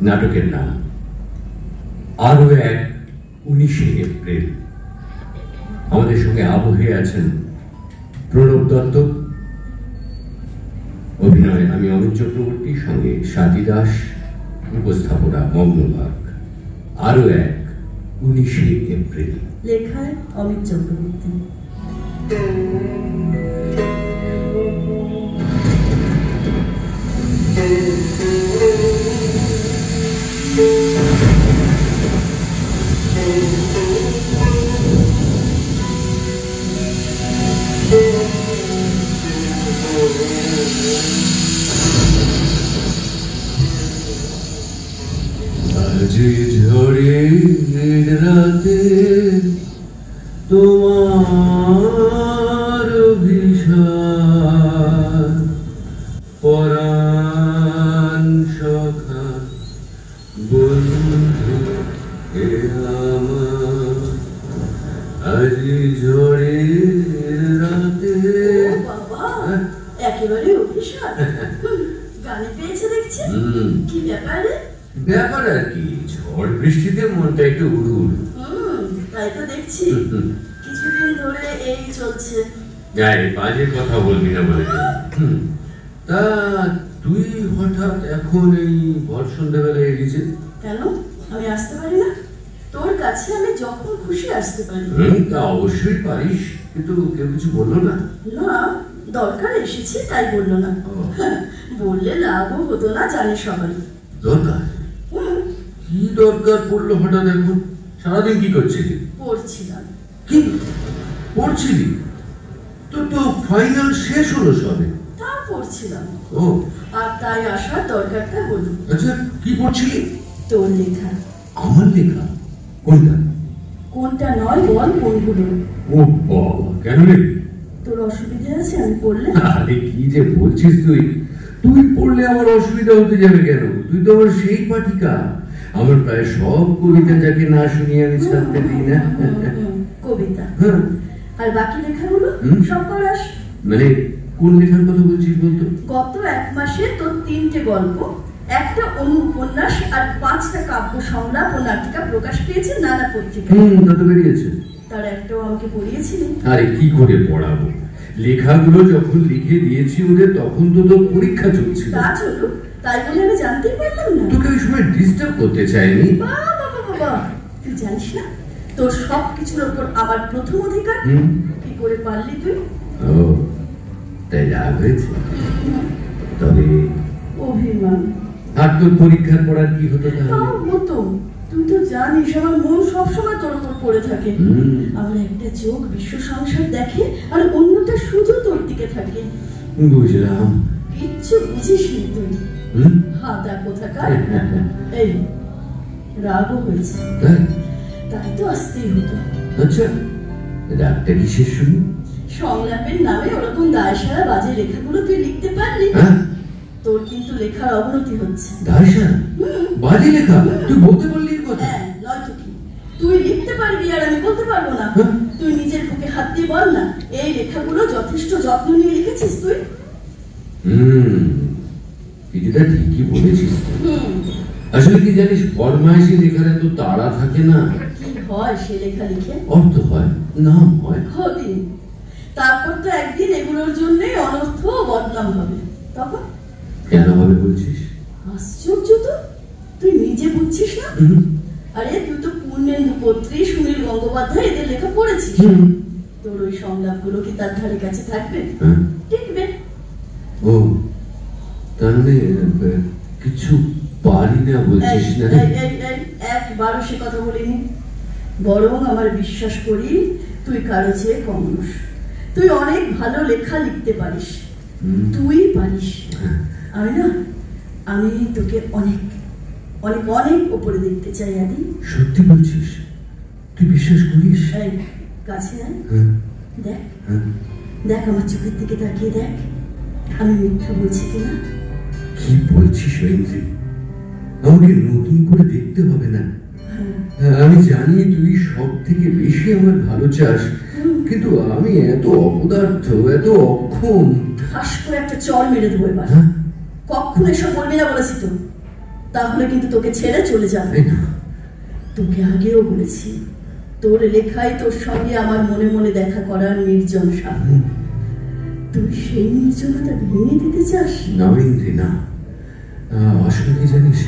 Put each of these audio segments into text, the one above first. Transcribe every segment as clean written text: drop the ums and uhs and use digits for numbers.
নাটকের নাম আরো এক 19শে এপ্রিল। আমাদের সঙ্গে আবহে আছেন প্রণব দত্ত, অভিনয় আমি অমিত চক্রবর্তী, সঙ্গে স্বাতী দাস, উপস্থাপনা মগ্নভাগ। আরো এক 19শে এপ্রিল। লেখায় অমিত চক্রবর্তী। আজি ঝড়ের রাতে তোমার অভিশাপ পরাণ সখা বন্ধু হে আমার, আজি ঝড়ের রাতে। একেবারে অভিশাপ গানে পেয়েছে দেখছি। কি ব্যাপারে? ব্যাপার আর কি, ঝড় বৃষ্টিতে মনটা একটু উড়ু উড়ু। তাই তো দেখছি কিছুদিন ধরে এই চলছে। যাই, বাজে কথা বলবি না বলে। তা তুই হঠাৎ এখন এই ভর সন্ধ্যাবেলায় এসেছে কেন? আমি আসতে পারি না? তোর কাছে আমি যখন খুশি আসতে পারি। তা অবশ্যই পারিস, কিন্তু কেউ কিছু বললো না? না, দরকার এসেছি তাই বললো না। বললে লাভও হতো না, জানি সবাই। দরকার? কি দরকার পড়লো হঠাৎ এখন? সারাদিন কি করছিলি? পড়ছিলাম। কি পড়ছিলি? তো ফাইনাল শেষ হলো সবে। তা পড়ছিলাম। ও, আর তাই আসার দরকারটা হলো। আচ্ছা, কি পড়ছিলি? তোর লেখা। আমার লেখা? কোনটা? কোনটা নয় বল, কোনগুলো? ও বাবা, কেন রে? তোর অসুবিধা আছে আমি পড়লে? আরে কি যে বলছিস তুই! তুই পড়লে আমার অসুবিধা হতে যাবে কেন? তুই তো আমার সেই পাঠিকা। আমার প্রায় সব কবিতা যাকে না শুনিয়ে আমি ছাড়তে দিই না। কবিতা? আর বাকি লেখাগুলো সব পড়াস? মানে কোন লেখার কথা বলছিস বলতো? গত 1 মাসে তোর 3টে গল্প, একটা অনু উপন্যাস আর 5টা কাব্য সংলাপ ও নাটিকা প্রকাশ পেয়েছে নানা পত্রিকায়। তা তো বেরিয়েছে। তার একটাও আমাকে পড়িয়েছিলি? আরে কি করে পড়াবো? লেখাগুলো যখন লিখে দিয়েছি ওদের, তখন তো তোর পরীক্ষা চলছিল। তা চলুক, তাই বলে আমি জানতেই পারলাম না। তোকে ওই সময় ডিস্টার্ব করতে চাইনি। বাবা, তুই জানিস না তোর সব কিছুর উপর আমার প্রথম অধিকার? কি করে পারলি তুই? ও, তাই রাগ হয়েছে? তবে অভিমান। আর তোর পরীক্ষার পড়ার কি হতো তাহলে? হতো। তুই তো জানিস আমার মন সবসময় তোর উপর পড়ে থাকে। আমার একটা চোখ বিশ্ব সংসার দেখে আর অন্যটা শুধু তোর দিকে থাকে। বুঝলাম। কিচ্ছু বুঝিস নি তুই। হাদা কোথাকার। এই রাগও হয়েছে। তাই তো আসতেই হতো। আচ্ছা, রাগটা কিসের শুনি? সংলাপের নামে ওরকম দায়সারা বাজে লেখাগুলো তুই লিখতে পারলি? তোর কিন্তু লেখার অবনতি হচ্ছে। দায়সারা বাজে লেখা? তুই বলতে পারলি এর কথা? হ্যাঁ, নয়তো কি? তুই লিখতে পারবি আর আমি বলতে পারবো না? তুই নিজের বুকে হাত দিয়ে বল না, এই লেখাগুলো যথেষ্ট যত্ন নিয়ে লিখেছিস তুই? কিছুটা ঠিকই বলেছিস। আসলে কি জানিস, ফরমাইশি লেখার এত তাড়া থাকে না। কি হয় সে লেখা লিখে? অর্থ হয়, নাম হয়। কদিন, তারপর তো একদিন এগুলোর জন্যই অনর্থ বদনাম হবে। তখন কেন হবে বলছিস? আশ্চর্য তো, তুই নিজে বুঝছিস না? আরে তুই তো পূর্ণেন্দু পত্রী, সুনীল গঙ্গোপাধ্যায় এদের লেখা পড়েছিস। তোর ওই সংলাপগুলো কি তার ধারে কাছে থাকবে? টিকবে? ও, তাহলে কিছু পারি না বলছিস না? একবারও সে কথা বলিনি। বরং আমার বিশ্বাস করি তুই কারো চেয়ে কম নস। তুই অনেক ভালো লেখা লিখতে পারিস। তুই পারিস। আমি তোকে অনেক অনেক অনেক উপরে দেখতে চাই। আদি, সত্যি বলছিস? তুই বিশ্বাস করিস? কাছে আয়, দেখ দেখ আমার চোখের দিকে তাকিয়ে দেখ, আমি মিথ্যা বলছি কিনা। কি বলছিস ঐন্দ্রী? আমাকে নতুন করে দেখতে হবে না। আমি জানি তুই সব থেকে বেশি আমার ভালো চাস, কিন্তু আমি এত অপদার্থ, এত অক্ষম। ঠাস করে একটা চড় মেরে দেবো এবার। কখন এসব বলবি না বলেছি তো? তাহলে কিন্তু তোকে ছেড়ে চলে যাবে না। তোকে আগেও বলেছি, তোর লেখায় তোর সঙ্গে আমার মনে মনে দেখা করার নির্জন সাথে। তুই সেই নির্জনতা ভেঙে দিতে চাস? না ইন্দ্রি, না। আসলে কি জানিস,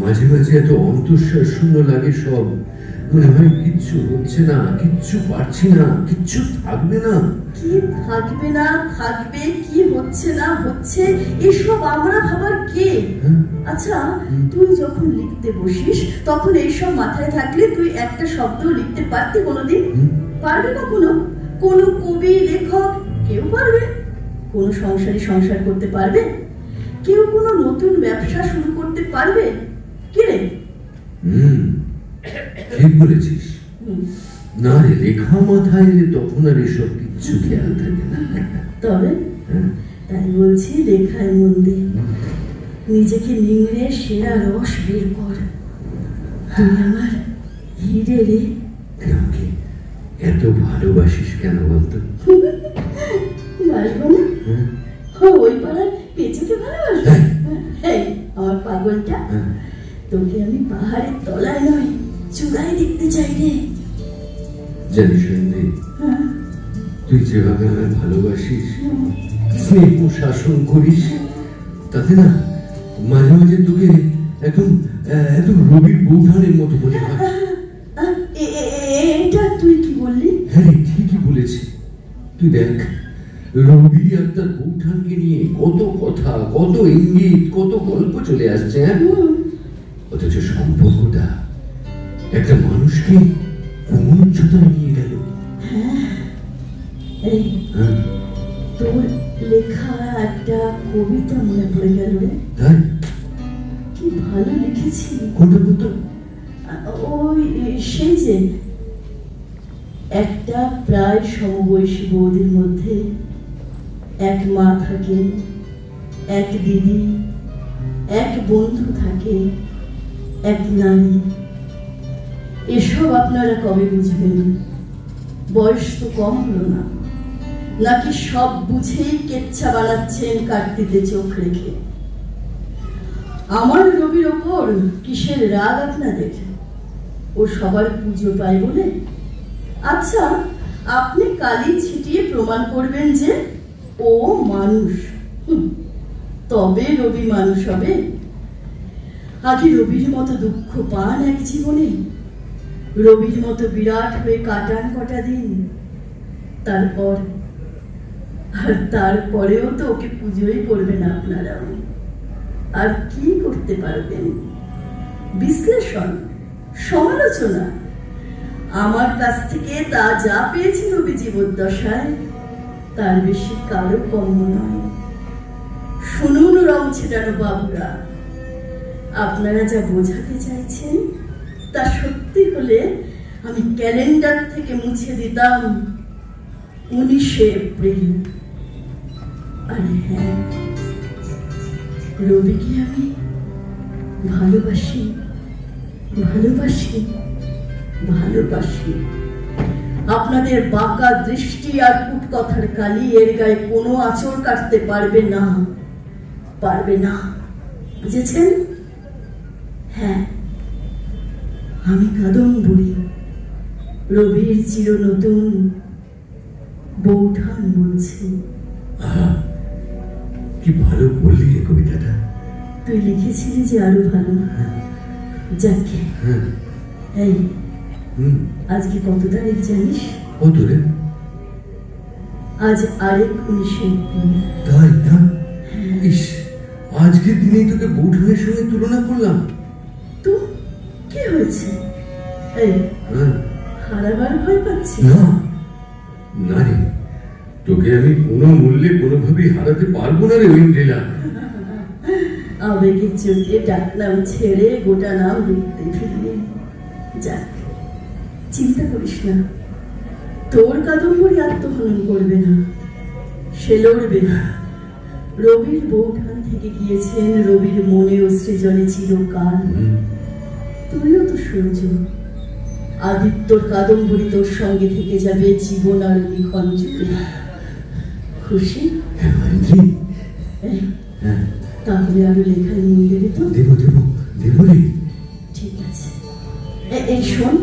মাঝে মাঝে এত অন্তঃশ্বাস শূন্য লাগে, সব মনে হয় কিচ্ছু হচ্ছে না, কিচ্ছু পারছি না, কিচ্ছু থাকবে না। কি থাকবে না থাকবে, কি হচ্ছে না হচ্ছে, এসব আমরা ভাবার কে? আচ্ছা, তুই যখন লিখতে বসিস তখন এইসব মাথায় থাকলে তুই একটা শব্দ লিখতে পারতি কোনোদিন? পারবে কখনো? কোন কবি লেখক কেউ পারবে? কোন সংসারী সংসার করতে পারবে? কেউ কোনো নতুন ব্যবসা শুরু করতে পারবে? কে রে? ঠিক বলেছিস। না রে, লেখা মাথায় এলে তখন আর এসব কিচ্ছু খেয়াল থাকে না। তবে তাই বলছি, লেখায় মন দে, নিজেকে নিংড়ে সেরা রস বের কর। তুই আমার হিরে রে। আমাকে এত ভালোবাসিস কেন বলতো? বাসবো না? ওই পাড়ার পেঁচুকে ভালোবাসবো? আমার পাগলটা, তোকে আমি পাহাড়ের তলায় নয় চূড়ায় দেখতে চাই রে। জানিস ইন্দ্রি, তুই যেভাবে আমায় ভালোবাসিস, স্নেহ শাসন করিস, তাতে না মাঝে মাঝে তোকে একদম রবির বৌঠানের মতো মনে হয়। এটা তুই কি বললি? হ্যাঁ, ঠিকই বলেছি। তুই দেখ, রবি আর তার বৌঠানকে নিয়ে কত কথা, কত ইঙ্গিত, কত গল্প চলে আসছে। অথচ সম্পর্কটা একটা মানুষকে কোন উচ্চতায় নিয়ে গেল। তোর লেখা একটা কবিতা মনে পড়ে গেল রে। তাই? কি ভালো লিখেছি। কোনটা বলতো? ওই সেই যে, একটা প্রায় সমবয়সী বৌদির মধ্যে এক মা থাকে, এক দিদি, এক বন্ধু থাকে, এক নারী। এসব আপনারা কবে বুঝবেন? বয়স তো কম হলো না, নাকি সব বুঝেই কেচ্ছা বানাচ্ছেন কাটতিতে চোখ রেখে? আমার রবির ওপর কিসের রাগ আপনাদের? ও সবার পুজো পায় বলে? আচ্ছা, আপনি কালি ছিটিয়ে প্রমাণ করবেন যে ও মানুষ, তবে রবি মানুষ হবে। আগে রবির মতো দুঃখ পান এক জীবনে, রবির মতো বিরাট হয়ে কাটান কটা দিন, তারপরেও তো ওকে পুজোই করবেন আপনারা। আর কি করতে পারবেন? বিশ্লেষণ, সমালোচনা। আমার কাছ থেকে তা যা পেয়েছি রবি জীবদ্দশায়, তার বেশি কারো কম নয়। শুনুন রং ছেটানো বাবুরা, আপনারা যা বোঝাতে চাইছেন তা সত্যি হলে আমি ক্যালেন্ডার থেকে মুছে দিতাম 19শে এপ্রিল। আর হ্যাঁ, রবিকে আমি ভালোবাসি, ভালোবাসি, ভালোবাসি। আপনাদের বাঁকা দৃষ্টি আর কুটকথার কালি এর গায়ে কোনো আঁচড় কাটতে পারবে না, পারবে না। বুঝেছেন? হ্যাঁ, আমি কাদম্বরী, রবির চির নতুন বৌঠান বলছি। কি ভালো বললি রে কবিতাটা। তুই লিখেছিলি যে আরো ভালো। যাকে এই আজকে কত তারিখ জানিস? কত রে? আজ আরেক 19শে এপ্রিল। তাই না? ইস, আজকের দিনেই তোকে বৌঠানের সঙ্গে তুলনা করলাম। তো কি হয়েছে? এই হারাবার ভয় পাচ্ছি? না না রে, তোকে আমি কোনো মূল্যে কোনোভাবেই হারাতে পারবো না রে ঐন্দ্রিলা। আবেগের চোখে ডাকনাম ছেড়ে গোটা নাম লিখতে ফিরলি। যাক, চিন্তা করিস না, তোর কাদম্বরী আত্মহনন করবে না, সে লড়বে না। রবির বৌঠান থেকে গিয়েছেন রবির মনে ও সৃজনে চিরকাল। তুইও তো সূর্য, আদিত্যর কাদম্বরী তোর সঙ্গে থেকে যাবে জীবন আর লিখন যুগে। খুশি? হ্যাঁ, তাহলে আরো লেখায় মন দেবে তো? দেব দেব। দেবরি, ঠিক আছে। এই শোন,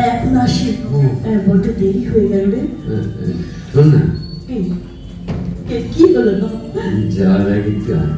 এখন আসি, বড্ড দেরি হয়ে গেল রে। শোন না, কি হলো না? যাওয়ার আগে একটু আয়।